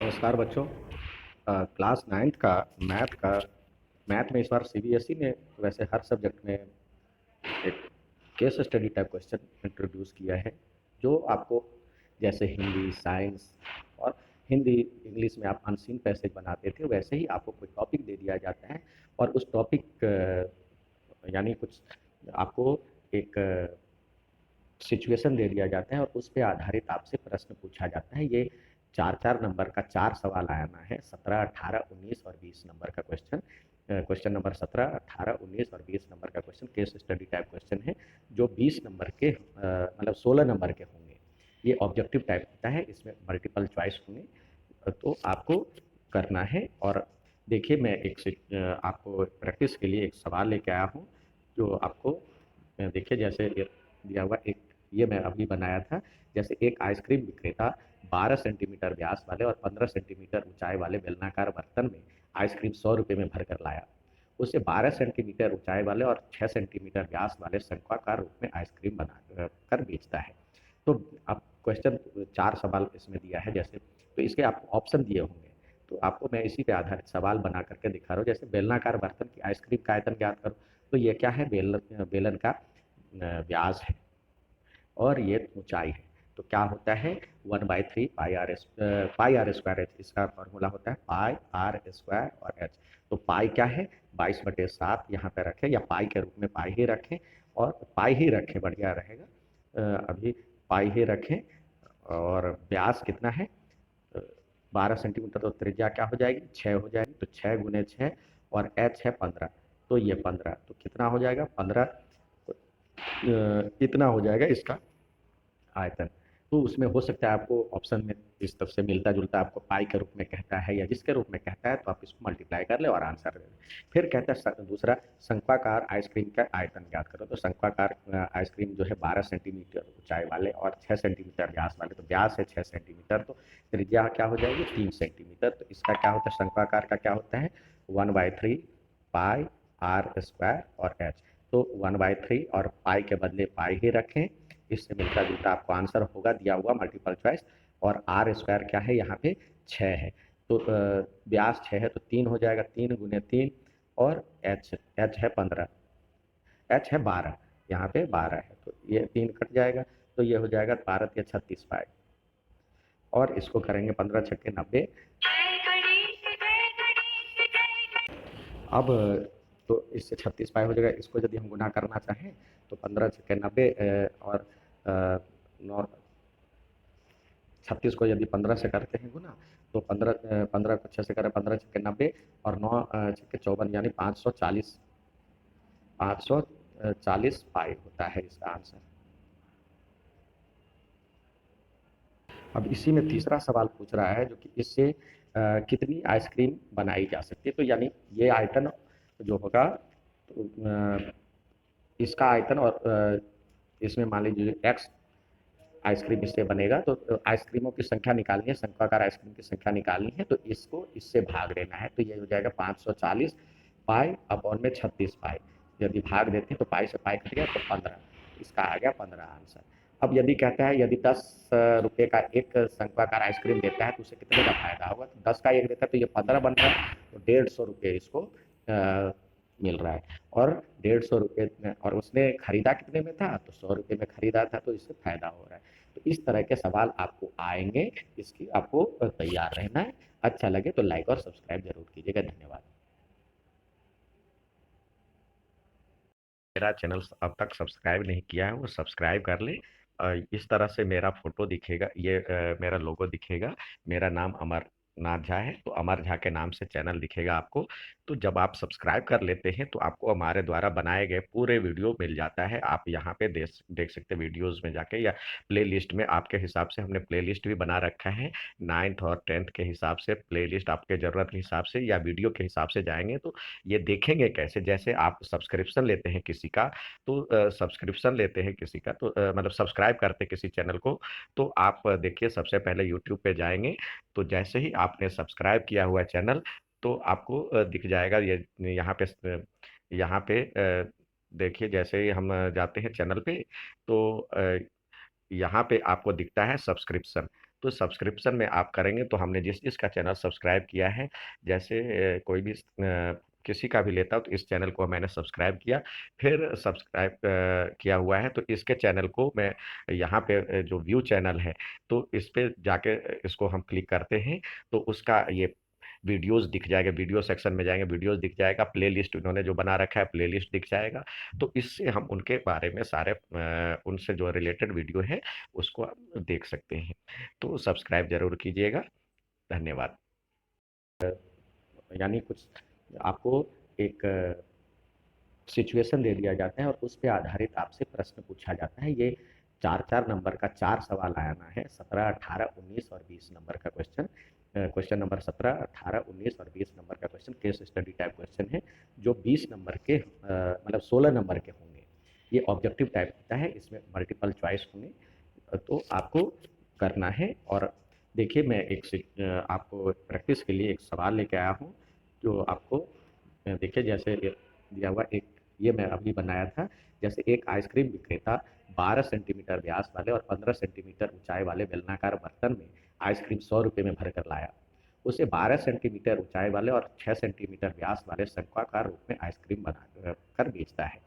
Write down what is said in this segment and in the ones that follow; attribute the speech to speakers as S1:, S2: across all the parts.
S1: नमस्कार बच्चों। Class 9th का मैथ में इस बार सीबीएसई ने वैसे हर सब्जेक्ट में एक case study type question introduce किया है, जो आपको जैसे हिंदी, साइंस और हिंदी इंग्लिश में आप अनसीन पैसेज बनाते थे, वैसे ही आपको कोई टॉपिक दे दिया जाता है और उस टॉपिक यानी कुछ आपको एक सिचुएशन दे दिया जाता है और उस पे आधारित आपसे प्रश्न पूछा जाता है। ये 4-4 नंबर का 4 सवाल आना है। 17, 18, 19 और 20 नंबर का क्वेश्चन। क्वेश्चन नंबर 17, 18, 19 और 20 नंबर का question case study type question है, जो 20 नंबर के मतलब 16 नंबर के होंगे। ये ऑब्जेक्टिव टाइप होता है, इसमें मल्टीपल चॉइस होंगे, तो आपको करना है। और देखिए, मैं आपको प्रैक्टिस के लिए एक सवाल लेके आया हूँ, जो आपको देखिए जैसे ये दिया हुआ एक, ये मैं अभी बनाया था। जैसे एक आइसक्रीम विक्रेता 12 सेंटीमीटर व्यास वाले और 15 सेंटीमीटर ऊंचाई वाले बेलनाकार बर्तन में आइसक्रीम 100 रुपये में भरकर लाया। उसे 12 सेंटीमीटर ऊंचाई वाले और 6 सेंटीमीटर व्यास वाले शंक्वाकार रूप में आइसक्रीम बना कर बेचता है। तो अब क्वेश्चन 4 सवाल इसमें दिया है, जैसे तो इसके आपको ऑप्शन दिए होंगे, तो आपको मैं इसी पे आधारित सवाल बना करके दिखा रहा हूँ। जैसे बेलनाकार बर्तन की आइसक्रीम का आयतन ज्ञात करो, तो ये क्या है, बेलन का व्यास है और ये ऊंचाई है। तो क्या होता है, 1/3 पाई आर स्क्वायर एच, इसका फॉर्मूला होता है पाई आर स्क्वायर और एच। तो पाई क्या है, 22/7 यहाँ पे रखें, या पाई के रूप में पाई ही रखें, और पाई ही रखें बढ़िया रहेगा। अभी पाई ही रखें। और व्यास कितना है, 12 सेंटीमीटर, तो त्रिज्या क्या हो जाएगी, 6 हो जाएगी। तो 6 × 6 और एच है 15, तो ये 15, तो कितना हो जाएगा 15, इतना हो जाएगा इसका आयतन। तो उसमें हो सकता है आपको ऑप्शन में इस तरफ से मिलता जुलता आपको पाई के रूप में कहता है या जिसके रूप में कहता है, तो आप इसको मल्टीप्लाई कर ले और आंसर दे दें। फिर कहता है दूसरा, शंक्वाकार आइसक्रीम का आयतन ज्ञात करो। तो शंक्वाकार आइसक्रीम जो है 12 सेंटीमीटर ऊंचाई वाले और 6 सेंटीमीटर व्यास वाले, तो व्यास है 6 सेंटीमीटर, तो त्रिज्या क्या हो जाएगी 3 सेंटीमीटर। तो इसका क्या होता है, शंक्वाकार का क्या होता है, 1/3 पाई आर स्क्वायर और एच। तो 1/3 और पाई के बदले पाई ही रखें, इससे मिलता जुलता आपको आंसर होगा दिया हुआ मल्टीपल चॉइस। और आर स्क्वायर क्या है, यहाँ पे 6 है, तो व्यास 6 है, तो 3 हो जाएगा, 3 × 3। और एच एच है 15, एच है 12, यहाँ पे 12 है, तो ये 3 कट जाएगा, तो ये हो जाएगा 12 या 36 पाई। और इसको करेंगे 15 छक्के 90। अब तो इससे 36 पाई हो जाएगा। इसको यदि हम गुना करना चाहें तो 15 छक्के 90 और 9, 36 को यदि 15 से करते हैं गुना, तो 15 को 6 से करें, 15 छक्के 90 और 9 छक्के 54, यानी 540 पाई होता है इसका आंसर। अब इसी में तीसरा सवाल पूछ रहा है, जो कि इससे कितनी आइसक्रीम बनाई जा सकती है। तो यानी ये आयतन जो होगा, तो इसका आयतन और इसमें मान लीजिए एक्स आइसक्रीम इससे बनेगा, तो आइसक्रीमों की संख्या निकालनी है, शंक्वाकार आइसक्रीम की संख्या निकालनी है, तो इसको इससे भाग देना है। तो ये हो जाएगा 540 पाई अपॉन में 36 पाई। यदि भाग देते हैं तो पाई से पाई कट गया, तो 15, इसका आ गया 15 आंसर। अब यदि कहता है यदि 10 रुपये का एक शंक्वाकार आइसक्रीम देता है, तो उसे कितने का फायदा होगा। तो 10 का एक देता है, तो ये 15 बन रहा है, तो 150 रुपये इसको मिल रहा है। और 150 रुपये में, और उसने खरीदा कितने में था, तो 100 रुपये में खरीदा था, तो इससे फायदा हो रहा है। तो इस तरह के सवाल आपको आएंगे, इसकी आपको तैयार रहना है। अच्छा लगे तो लाइक और सब्सक्राइब जरूर कीजिएगा। धन्यवाद। मेरा चैनल अब तक सब्सक्राइब नहीं किया है, वो सब्सक्राइब कर ले। इस तरह से मेरा फोटो दिखेगा, ये मेरा लोगो दिखेगा, मेरा नाम अमरनाथ झा है, तो अमर झा के नाम से चैनल दिखेगा आपको। तो जब आप सब्सक्राइब कर लेते हैं, तो आपको हमारे द्वारा बनाए गए पूरे वीडियो मिल जाता है। आप यहाँ पे देख सकते हैं वीडियोस में जाके, या प्ले लिस्ट में आपके हिसाब से हमने प्ले लिस्ट भी बना रखा है। 9th और 10th के हिसाब से प्ले लिस्ट, आपके ज़रूरत के हिसाब से या वीडियो के हिसाब से जाएंगे, तो ये देखेंगे कैसे, जैसे आप सब्सक्रिप्शन लेते हैं किसी का, तो सब्सक्रिप्शन लेते हैं किसी का, तो मतलब सब्सक्राइब करते हैं किसी चैनल को, तो आप देखिए सबसे पहले यूट्यूब पे जाएंगे, तो जैसे ही आपने सब्सक्राइब किया हुआ चैनल, तो आपको दिख जाएगा ये, यहाँ पे देखिए, जैसे ही हम जाते हैं चैनल पे, तो यहाँ पे आपको दिखता है सब्सक्रिप्शन। तो सब्सक्रिप्शन में आप करेंगे तो हमने जिस जिसका चैनल सब्सक्राइब किया है, जैसे कोई भी किसी का भी लेता हूँ तो इस चैनल को मैंने सब्सक्राइब किया, फिर सब्सक्राइब किया हुआ है तो इसके चैनल को मैं यहाँ पे जो व्यू चैनल है, तो इस पे जाके इसको हम क्लिक करते हैं तो उसका ये वीडियोस दिख जाएगा, वीडियो सेक्शन में जाएंगे, वीडियोस दिख जाएगा, प्लेलिस्ट उन्होंने जो बना रखा है प्लेलिस्ट दिख जाएगा। तो इससे हम उनके बारे में सारे उनसे जो रिलेटेड वीडियो है उसको आप देख सकते हैं। तो सब्सक्राइब जरूर कीजिएगा। धन्यवाद। यानी कुछ आपको एक सिचुएशन दे दिया जाता है और उस पे आधारित आपसे प्रश्न पूछा जाता है। ये 4-4 नंबर का 4 सवाल आना है। 17, 18, 19 और 20 नंबर का क्वेश्चन। क्वेश्चन नंबर 17, 18, 19 और 20 नंबर का question case study type question है, जो 20 नंबर के मतलब 16 नंबर के होंगे। ये ऑब्जेक्टिव टाइप होता है, इसमें मल्टीपल चॉइस होंगे। तो आपको करना है। और देखिए, मैं आपको प्रैक्टिस के लिए एक सवाल लेके आया हूँ, जो आपको देखिए जैसे दिया हुआ एक, ये मैं अभी बनाया था। जैसे एक आइसक्रीम विक्रेता 12 सेंटीमीटर व्यास वाले और 15 सेंटीमीटर ऊंचाई वाले बेलनाकार बर्तन में आइसक्रीम 100 रुपये में भरकर लाया। उसे 12 सेंटीमीटर ऊंचाई वाले और 6 सेंटीमीटर व्यास वाले शंक्वाकार रूप में आइसक्रीम बना कर बेचता है।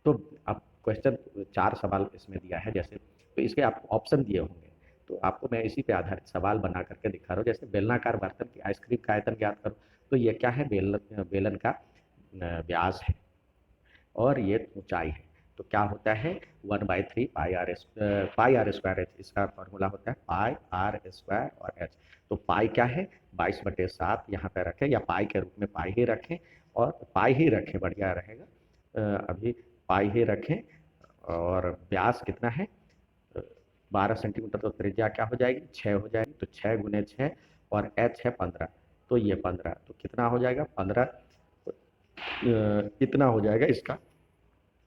S1: तो अब क्वेश्चन 4 सवाल इसमें दिया है जैसे, तो इसके आपको ऑप्शन दिए होंगे। तो आपको मैं इसी पे आधारित सवाल बना करके दिखा रहा हूँ। जैसे बेलनाकार बर्तन की आइसक्रीम का आयतन ज्ञात करो। तो ये क्या है, बेलन का व्यास है और ये ऊंचाई है। तो क्या होता है, 1/3 पाई आर स्क्वायर एच, इसका फॉर्मूला होता है पाई आर स्क्वायर और एच। तो पाई क्या है, 22/7 यहाँ पे रखें, या पाई के रूप में पाई ही रखें, और पाई ही रखें बढ़िया रहेगा। अभी पाई ही रखें। और व्यास कितना है, 12 सेंटीमीटर, तो त्रिज्या क्या हो जाएगी, 6 हो जाएगी। तो 6 × 6 और एच है 15, तो ये 15, तो कितना हो जाएगा 15, इतना हो जाएगा इसका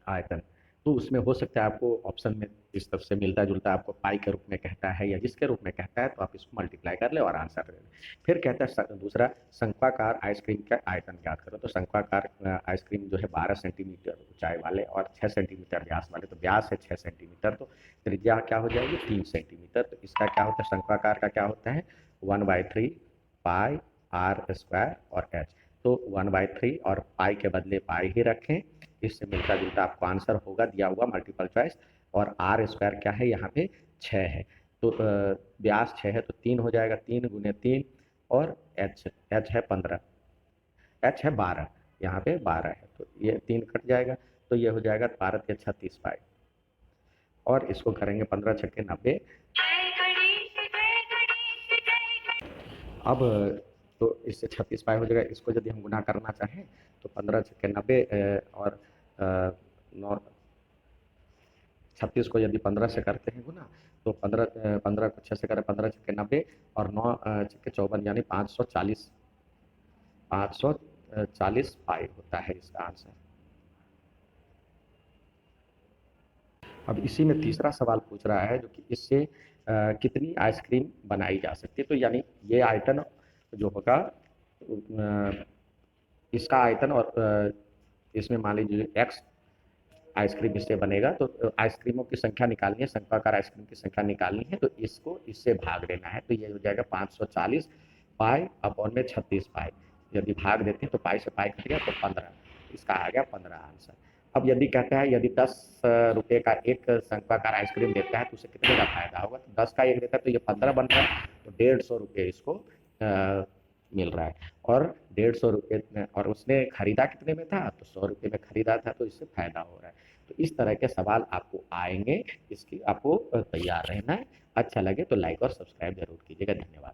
S1: आयतन। तो उसमें हो सकता है आपको ऑप्शन में इस तरफ से मिलता जुलता आपको पाई के रूप में कहता है या जिसके रूप में कहता है, तो आप इसको मल्टीप्लाई कर ले और आंसर दे दें। फिर कहता है दूसरा, शंक्वाकार आइसक्रीम का आयतन ज्ञात करो। तो शंक्वाकार आइसक्रीम जो है 12 सेंटीमीटर ऊंचाई वाले और 6 सेंटीमीटर व्यास वाले, तो व्यास है 6 सेंटीमीटर, तो त्रिज्या क्या हो जाएगी 3 सेंटीमीटर। तो इसका क्या होता है, शंक्वाकार का क्या होता है, 1/3 पाई आर स्क्वायर और एच। तो 1/3 और पाई के बदले पाई ही रखें, इससे मिलता जुलता आपको आंसर होगा दिया हुआ मल्टीपल चॉइस। और आर स्क्वायर क्या है, यहाँ पे 6 है। तो व्यास 6 है तो 3 हो जाएगा, 3 × 3, और एच एच है 15, एच है 12, यहाँ पे 12 है, तो ये 3 कट जाएगा। तो ये हो जाएगा 12×3 = 36 पाई। और इसको करेंगे 15×6 = 90। अब तो इससे 36 पाई हो जाएगा। इसको यदि हम गुना करना चाहें तो 15×6 = 90, और 36 को यदि 15 से करते हैं गुना, तो 15 को 6 से करें, 15×6 = 90, और 9×6 = 54, यानी 540 पाई होता है इसका आंसर। अब इसी में तीसरा सवाल पूछ रहा है, जो कि इससे कितनी आइसक्रीम बनाई जा सकती है। तो यानी ये आयतन जो होगा, इसका आयतन, और इसमें मान लीजिए एक्स आइसक्रीम इससे बनेगा, तो आइसक्रीमों की संख्या निकालनी है, शंक्वाकार आइसक्रीम की संख्या निकालनी है, तो इसको इससे भाग देना है। तो ये हो जाएगा 540 पाई अपॉन में 36 पाई। यदि भाग देते हैं तो पाई से पाई कट गया तो 15, इसका आ गया 15 आंसर। अब यदि कहता है यदि 10 रुपये का एक शंक्वाकार आइसक्रीम देता है तो उसे कितने का फायदा होगा। तो 10 का एक देता है तो ये 15 बन रहा है, तो 150 रुपये इसको मिल रहा है। और 150 रुपये में, और उसने खरीदा कितने में था, तो 100 रुपये में खरीदा था, तो इससे फायदा हो रहा है। तो इस तरह के सवाल आपको आएंगे, इसकी आपको तैयार रहना है। अच्छा लगे तो लाइक और सब्सक्राइब जरूर कीजिएगा। धन्यवाद।